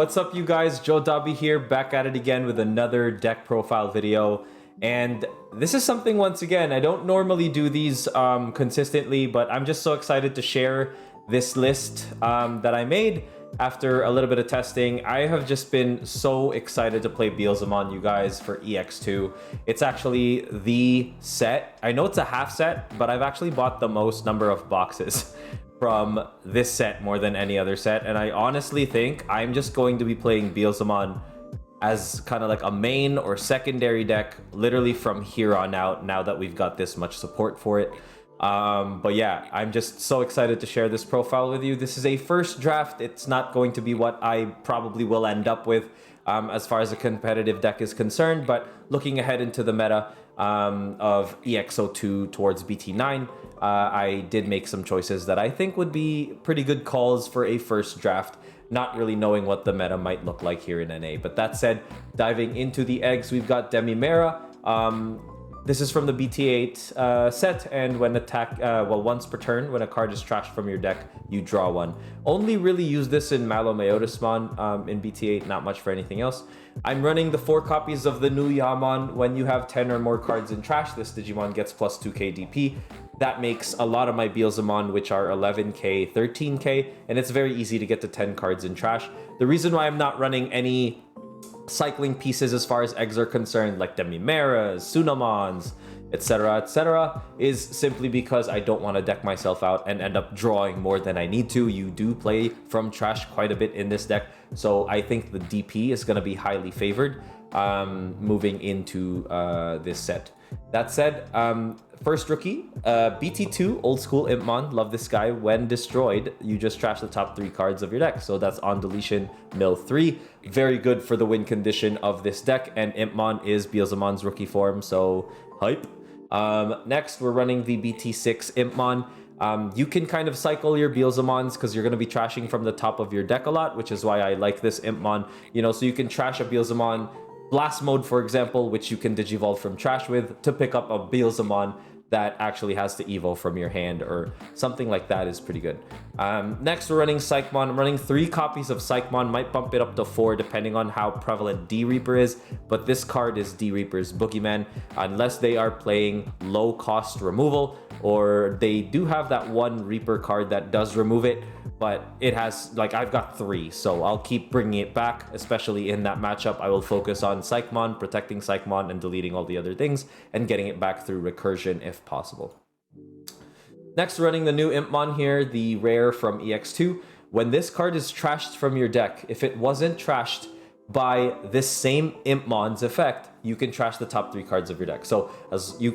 what's up you guys? Joe Dobby here, back at it again with another deck profile video. And this is something, once again, I don't normally do these consistently, but I'm just so excited to share this list that I made after a little bit of testing. I have just been so excited to play Beelzemon, you guys, for EX-02. It's actually the set. I know it's a half set, but I've actually bought the most number of boxes from this set more than any other set, and I honestly think I'm just going to be playing Beelzemon as kind of like a main or secondary deck literally from here on out, now that we've got this much support for it. But yeah, I'm just so excited to share this profile with you. This is a first draft. It's not going to be what I probably will end up with as far as a competitive deck is concerned, but looking ahead into the meta of EX-02 towards Bt9, I did make some choices that I think would be pretty good calls for a first draft, not really knowing what the meta might look like here in NA. But that said, diving into the eggs, we've got Demimera. This is from the Bt8 set, and when once per turn, when a card is trashed from your deck, you draw one. Only really use this in Malomeotismon in Bt8, not much for anything else. I'm running the 4 copies of the new Yaman. When you have 10 or more cards in trash, this Digimon gets plus 2k DP. That makes a lot of my Beelzemon, which are 11k, 13k, and it's very easy to get to 10 cards in trash. The reason why I'm not running any cycling pieces as far as eggs are concerned, like Demimeras, Sunamons, etc., is simply because I don't want to deck myself out and end up drawing more than I need to. You do play from trash quite a bit in this deck, so I think the DP is going to be highly favored moving into this set. That said, first rookie, Bt2, old school Impmon. Love this guy. When destroyed, you just trash the top 3 cards of your deck. So that's on deletion, mill 3. Very good for the win condition of this deck. And Impmon is Beelzemon's rookie form, so hype. Next, we're running the Bt6 Impmon. You can kind of cycle your Beelzemons because you're going to be trashing from the top of your deck a lot, which is why I like this Impmon. You know, so you can trash a Beelzemon Blast Mode, for example, which you can Digivolve from trash with, to pick up a Beelzemon that actually has to evo from your hand, or something like that is pretty good. Next, we're running Psychmon. I'm running 3 copies of Psychmon, might bump it up to 4 depending on how prevalent D-Reaper is, but this card is D-Reaper's Boogeyman, unless they are playing low cost removal, or they do have that one Reaper card that does remove it, but it has, like, I've got 3, so I'll keep bringing it back, especially in that matchup. I will focus on Psychmon, protecting Psychmon, and deleting all the other things, and getting it back through recursion if possible. Next, running the new Impmon here, the rare from EX-02. When this card is trashed from your deck, if it wasn't trashed by this same Impmon's effect, you can trash the top 3 cards of your deck. So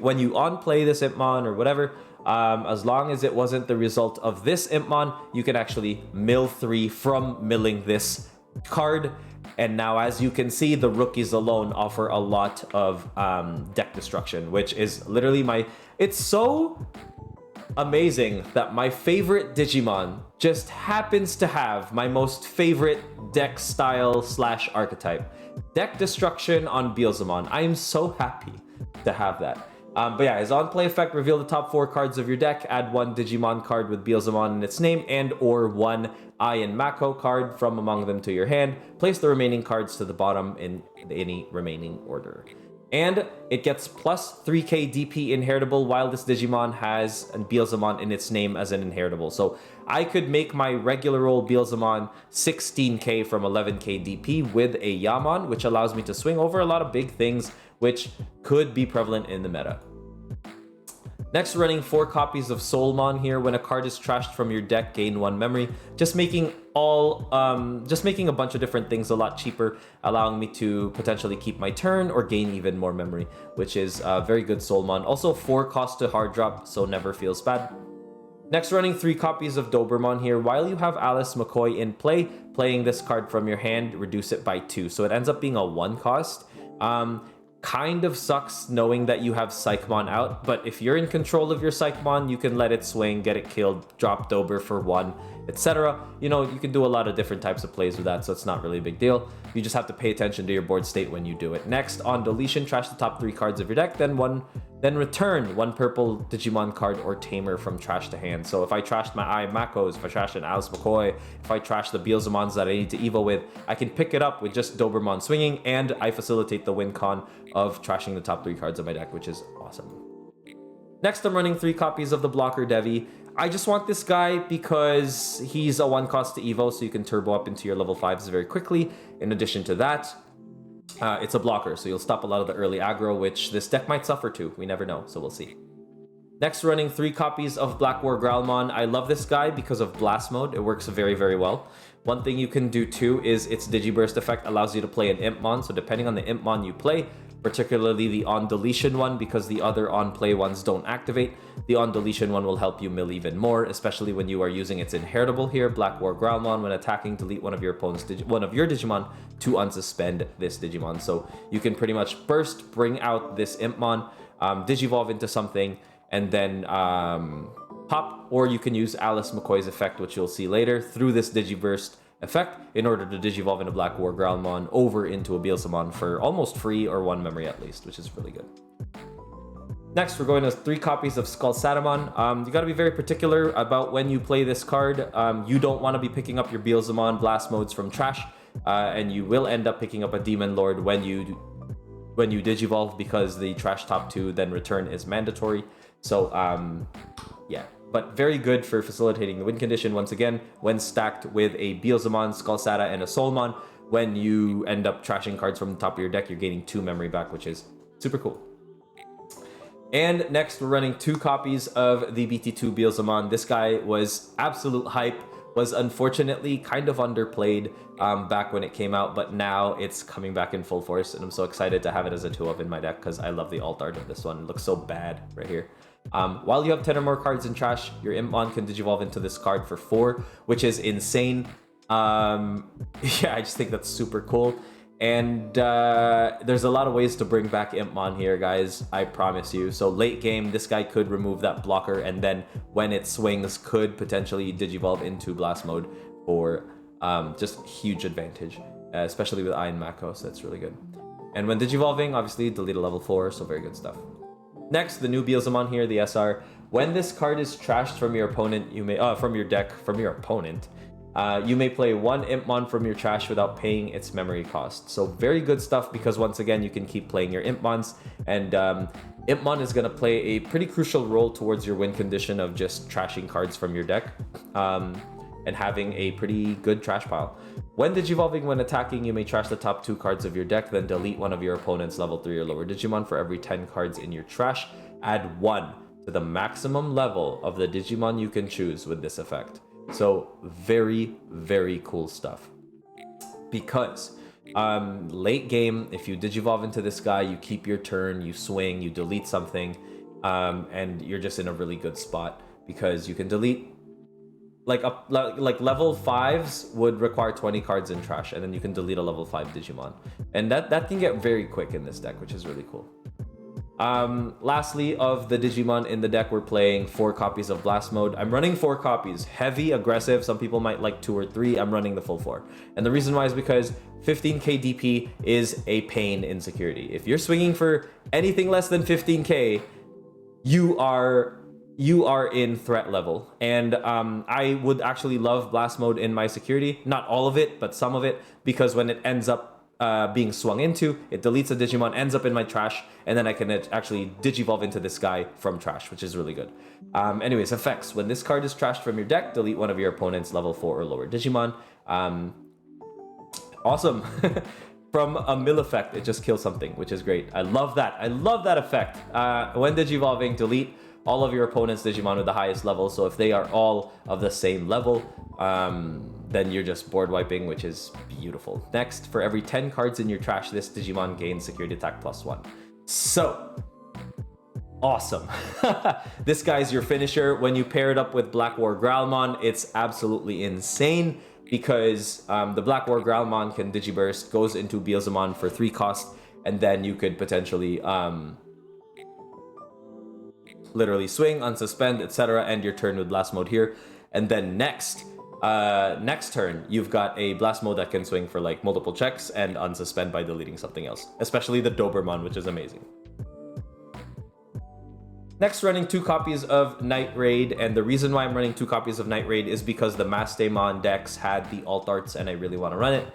when you on-play this Impmon or whatever, as long as it wasn't the result of this Impmon, you can actually mill 3 from milling this card. And now, as you can see, the rookies alone offer a lot of deck destruction, which is literally it's so amazing that my favorite Digimon just happens to have my most favorite deck style / archetype. Deck destruction on Beelzemon. I am so happy to have that. But yeah, his on-play effect: reveal the top 4 cards of your deck, add 1 Digimon card with Beelzemon in its name, and or 1 Ai and Mako card from among them to your hand. Place the remaining cards to the bottom in any remaining order. And it gets plus 3k DP inheritable while this Digimon has a Beelzemon in its name as an inheritable. So I could make my regular old Beelzemon 16k from 11k DP with a Yaman, which allows me to swing over a lot of big things, which could be prevalent in the meta. Next, running 4 copies of Soulmon here. When a card is trashed from your deck, gain 1 memory. Just making a bunch of different things a lot cheaper, allowing me to potentially keep my turn or gain even more memory, which is very good Soulmon. Also 4 cost to hard drop, so never feels bad. Next, running 3 copies of Dobermon here. While you have Alice McCoy in play, playing this card from your hand, reduce it by 2. So it ends up being a 1 cost. Kind of sucks knowing that you have Psychmon out, but if you're in control of your Psychmon, you can let it swing, get it killed, drop Dober for 1, etc. You know, you can do a lot of different types of plays with that, so it's not really a big deal. You just have to pay attention to your board state when you do it. Next, on deletion, trash the top 3 cards of your deck, then return 1 purple Digimon card or Tamer from trash to hand. So if I trashed my Ai Makos, if I trashed an Alice McCoy, if I trashed the Beelzemons that I need to Evo with, I can pick it up with just Doberman swinging, and I facilitate the win con of trashing the top 3 cards of my deck, which is awesome. Next, I'm running 3 copies of the Blocker Devi. I just want this guy because he's a 1 cost to Evo, so you can turbo up into your level 5s very quickly. In addition to that, it's a blocker, so you'll stop a lot of the early aggro, which this deck might suffer too. We never know, so we'll see. Next, running 3 copies of Black War Growlmon. I love this guy because of Blast Mode. It works very, very well. One thing you can do too is its Digiburst effect allows you to play an Impmon, so depending on the Impmon you play, particularly the on deletion one, because the other on play ones don't activate, the on deletion one will help you mill even more, especially when you are using its inheritable here, Black War Growlmon. When attacking, delete one of your opponent's one of your Digimon to unsuspend this Digimon. So you can pretty much burst, bring out this Impmon, Digivolve into something, and then pop, or you can use Alice McCoy's effect, which you'll see later, through this Digiburst effect in order to Digivolve into Black War Growlmon over into a Beelzemon for almost free or 1 memory at least, which is really good. Next, we're going to 3 copies of Skull Satamon. You got to be very particular about when you play this card. You don't want to be picking up your Beelzemon Blast Modes from trash, and you will end up picking up a Demon Lord when you Digivolve, because the trash top 2 then return is mandatory. So yeah, but very good for facilitating the win condition once again when stacked with a Beelzemon, Skullsata, and a Soulmon. When you end up trashing cards from the top of your deck, you're gaining 2 memory back, which is super cool. And next, we're running 2 copies of the Bt2 Bielsamond. This guy was absolute hype, was unfortunately kind of underplayed back when it came out, but now it's coming back in full force, and I'm so excited to have it as a 2-of in my deck because I love the alt art of this one. It looks so bad right here. While you have 10 or more cards in trash, your Impmon can Digivolve into this card for 4, which is insane. Yeah, I just think that's super cool. And there's a lot of ways to bring back Impmon here, guys, I promise you. So late game, this guy could remove that blocker, and then when it swings, could potentially Digivolve into Blast Mode for just huge advantage, especially with Iron Mako, so that's really good. And when Digivolving, obviously delete a level 4, so very good stuff. Next, the new Beelzemon here, the SR. When this card is trashed from your opponent, you may from your deck, from your opponent, you may play 1 Impmon from your trash without paying its memory cost. So very good stuff, because once again, you can keep playing your Impmons, and Impmon is going to play a pretty crucial role towards your win condition of just trashing cards from your deck and having a pretty good trash pile. When Digivolving, when attacking, you may trash the top 2 cards of your deck, then delete one of your opponent's level 3 or lower Digimon. For every 10 cards in your trash, add 1 to the maximum level of the Digimon you can choose with this effect. So very, very cool stuff. Because late game, if you Digivolve into this guy, you keep your turn, you swing, you delete something, and you're just in a really good spot, because you can delete like level 5s would require 20 cards in trash, and then you can delete a level 5 Digimon, and that can get very quick in this deck, which is really cool. Lastly, of the Digimon in the deck, we're playing 4 copies of Blast Mode. I'm running 4 copies, heavy, aggressive. Some people might like 2 or 3. I'm running the full 4. And the reason why is because 15k DP is a pain in security. If you're swinging for anything less than 15k, you are in threat level. And I would actually love Blast Mode in my security. Not all of it, but some of it, because when it ends up being swung into, it deletes a Digimon, ends up in my trash, and then I can actually Digivolve into this guy from trash, which is really good. Anyways, effects. When this card is trashed from your deck, delete one of your opponent's level 4 or lower Digimon. Awesome. From a mill effect, it just kills something, which is great. I love that. I love that effect. When Digivolving, delete all of your opponent's Digimon with the highest level. So if they are all of the same level, then you're just board wiping, which is beautiful. Next, for every 10 cards in your trash, this Digimon gains security attack +1. So awesome. This guy's your finisher. When you pair it up with Black War Growlmon, it's absolutely insane, because the Black War Growlmon can Digiburst, goes into Beelzemon for 3 cost, and then you could potentially literally swing, unsuspend, etc., end your turn with Blast Mode here. And then next, Next turn, you've got a Blast Mode that can swing for like multiple checks and unsuspend by deleting something else, especially the Doberman, which is amazing. Next, running 2 copies of Night Raid, and the reason why I'm running 2 copies of Night Raid is because the Mastemon decks had the alt arts and I really want to run it.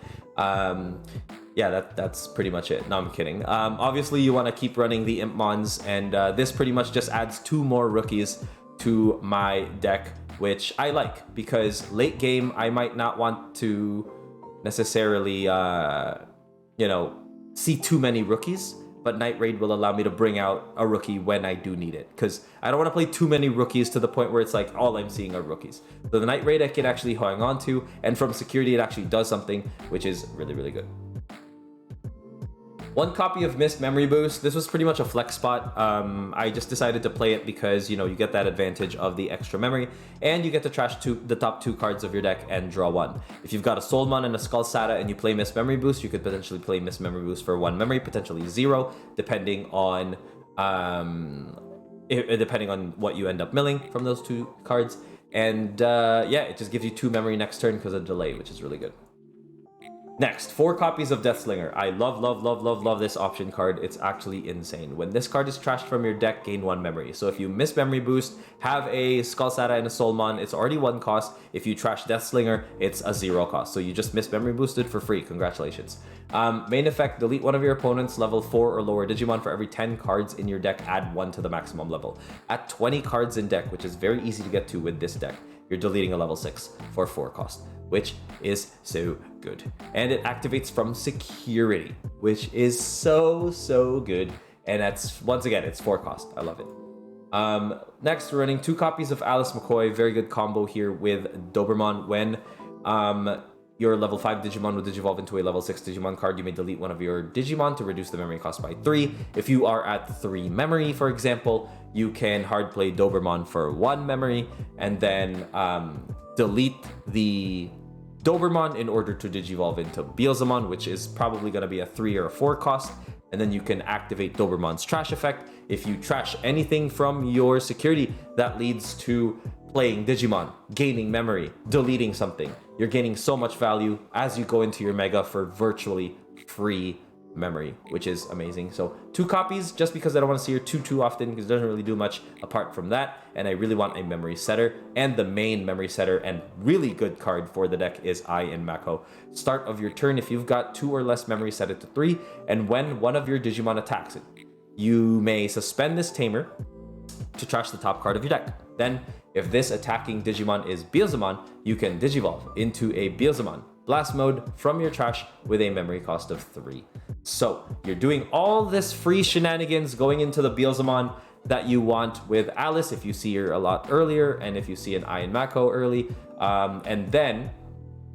Yeah, that's pretty much it. No, I'm kidding. Obviously, you want to keep running the Impmons, and this pretty much just adds 2 more rookies to my deck, which I like, because late game, I might not want to necessarily, you know, see too many rookies, but Night Raid will allow me to bring out a rookie when I do need it, because I don't want to play too many rookies to the point where it's like all I'm seeing are rookies. So the Night Raid I can actually hang on to, and from security it actually does something, which is really, really good. 1 copy of Mist Memory Boost. This was pretty much a flex spot. I just decided to play it because, you know, you get that advantage of the extra memory, and you get to trash the top 2 cards of your deck and draw 1. If you've got a Soulmon and a Skull Sata and you play Mist Memory Boost, you could potentially play Mist Memory Boost for 1 memory, potentially 0, depending on what you end up milling from those 2 cards. And yeah, it just gives you 2 memory next turn because of delay, which is really good. Next, 4 copies of Death Slinger. I love this option card. It's actually insane. When this card is trashed from your deck, gain 1 memory. So if you miss Memory Boost, have a Skull Sata and a Soulmon, it's already 1 cost. If you trash Death Slinger, it's a 0 cost. So you just miss Memory Boosted for free. Congratulations. Main effect, delete one of your opponent's level 4 or lower Digimon. For every 10 cards in your deck, add 1 to the maximum level. At 20 cards in deck, which is very easy to get to with this deck, you're deleting a level 6 for 4 cost, which is so good. And it activates from security, which is so good. And that's, once again, it's 4 cost. I love it. Next, we're running 2 copies of Alice McCoy. Very good combo here with Doberman. When your level 5 Digimon will Digivolve into a level 6 Digimon card, you may delete one of your Digimon to reduce the memory cost by 3. If you are at 3 memory, for example, you can hard play Doberman for 1 memory, and then delete the Doberman in order to Digivolve into Beelzemon, which is probably going to be a 3 or a 4 cost. And then you can activate Doberman's trash effect. If you trash anything from your security, that leads to playing Digimon, gaining memory, deleting something. You're gaining so much value as you go into your Mega for virtually free memory, which is amazing. So 2 copies, just because I don't want to see her too often, because it doesn't really do much apart from that, and I really want a memory setter. And the main memory setter and really good card for the deck is I in Mako. Start of your turn, if you've got 2 or less memory, set it to 3, and when one of your Digimon attacks it, you may suspend this Tamer to trash the top card of your deck. Then, if this attacking Digimon is Beelzemon, you can Digivolve into a Beelzemon Blast Mode from your trash with a memory cost of 3. So you're doing all this free shenanigans going into the Beelzemon that you want with Alice if you see her a lot earlier, and if you see an I in Mako early. And then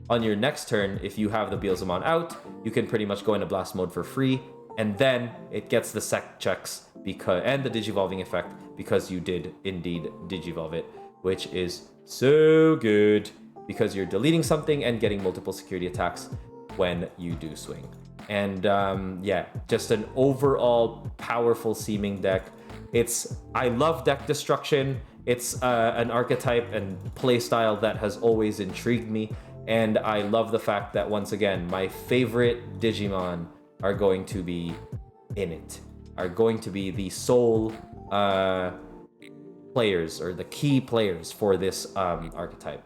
on your next turn, if you have the Beelzemon out, you can pretty much go into Blast Mode for free, and then it gets the sec checks and the Digivolving effect because you did indeed Digivolve it, which is so good because you're deleting something and getting multiple security attacks when you do swing. And yeah, just an overall powerful seeming deck. I love deck destruction. It's an archetype and playstyle that has always intrigued me. And I love the fact that, once again, my favorite Digimon are going to be in it, are going to be the sole players or the key players for this archetype.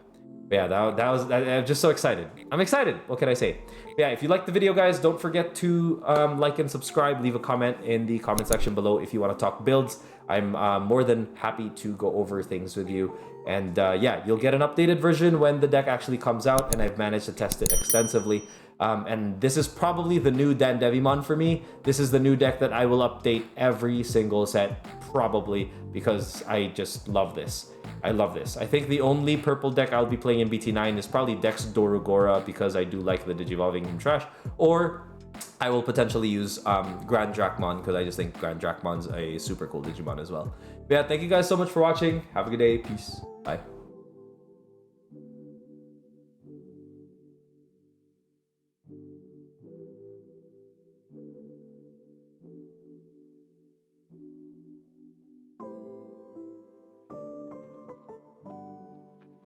But yeah, I'm just so excited. I'm excited. What can I say? But yeah, if you liked the video, guys, don't forget to like and subscribe. Leave a comment in the comment section below if you want to talk builds. I'm more than happy to go over things with you. And yeah, you'll get an updated version when the deck actually comes out, and I've managed to test it extensively. And this is probably the new Dandevimon for me. This is the new deck that I will update every single set, probably, because I just love this. I love this. I think the only purple deck I'll be playing in BT9 is probably Dex Dorugora, because I do like the Digivolving in trash. Or I will potentially use Grand Drakmon, because I just think Grand Drakmon's a super cool Digimon as well. But yeah, thank you guys so much for watching. Have a good day. Peace. Bye.